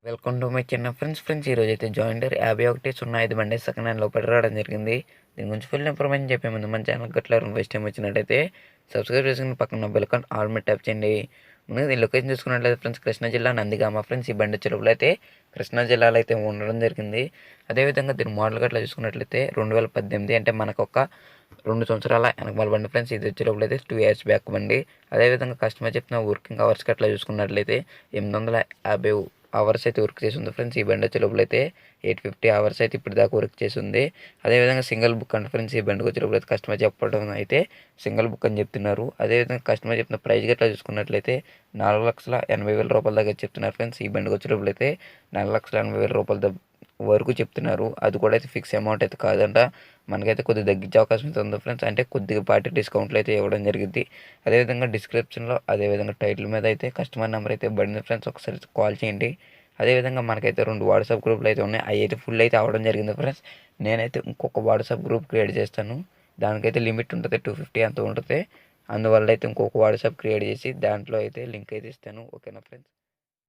Welcome to my చిన్న friends ఈరోజు అయితే జాయిండర్ 5105 బండి సెకండ్ హ్యాండ్ లోపల రావడం జరిగింది. దీని గురించి ఫుల్ ఇన్ఫర్మేషన్ చెప్పే ముందు మన ఛానల్ గట్లా ఫస్ట్ టైం వచ్చినట్టయితే సబ్స్క్రైబ్ చేసుకుని పక్కన బెల్ ఐకాన్ ఆల్ మీద ట్యాప్ చేయండి. ముందుగా దీని లొకేషన్ చూసుకున్నట్లయితే ఫ్రెండ్స్ కృష్ణా జిల్లా నందిగామ ఫ్రెండ్స్. ఈ బండి చెరువులో అయితే కృష్ణా జిల్లాలో అయితే ఉండడం జరిగింది. అదేవిధంగా దీని మోడల్ గట్లా చూసుకున్నట్లయితే 2018 అంటే మనకు ఒక 2 సంవత్సరాల వెనకమాల బండి ఫ్రెండ్స్. ఇది వచ్చేటప్పుడు అయితే 2 years బ్యాక్ బండి. అదేవిధంగా కస్టమర్ చెప్పిన వర్కింగ్ అవర్స్ గట్లా చూసుకున్నట్లయితే 850 అవర్స్ అయితే వర్క్ చేసి ఉంది ఫ్రెండ్స్. ఈ బండి వచ్చే లోపల అయితే 850 అవర్స్ అయితే ఇప్పుడు దాకా వర్క్ చేసి ఉంది. అదేవిధంగా సింగిల్ బుక్ అంటే ఫ్రెండ్స్ ఈ బండికి వచ్చేటప్పుడు అయితే కస్టమర్ చెప్పడం అయితే సింగిల్ బుక్ అని చెప్తున్నారు. అదేవిధంగా కస్టమర్ చెప్పిన ప్రైస్ గట్లా చూసుకున్నట్లయితే 4,80,000 రూపాయల దాకా చెప్తున్నారు ఫ్రెండ్స్. ఈ బండికి వచ్చేటప్పుడు అయితే 4,80,000 రూపాయల వరకు చెప్తున్నారు. అది కూడా అయితే ఫిక్స్ అమౌంట్ అయితే కాదంట. మనకైతే కొద్దిగా తగ్గించే అవకాశం అయితే ఉంది ఫ్రెండ్స్. అంటే కొద్దిగా పార్టీ డిస్కౌంట్లు అయితే ఇవ్వడం జరిగింది. అదేవిధంగా డిస్క్రిప్షన్లో అదేవిధంగా టైటిల్ మీద అయితే కస్టమర్ నెంబర్ అయితే పడింది ఫ్రెండ్స్. ఒకసారి కాల్ చేయండి. అదేవిధంగా మనకైతే 2 వాట్సాప్ గ్రూపులు అయితే ఉన్నాయి. అవి అయితే ఫుల్ అయితే అవ్వడం జరిగింది ఫ్రెండ్స్. నేనైతే ఇంకొక వాట్సాప్ గ్రూప్ క్రియేట్ చేస్తాను. దానికైతే లిమిట్ ఉంటుంది, 250 అంత ఉంటుంది. అందువల్ల అయితే ఇంకొక వాట్సాప్ క్రియేట్ చేసి దాంట్లో అయితే లింక్ అయితే ఇస్తాను. ఓకేనా ఫ్రెండ్స్.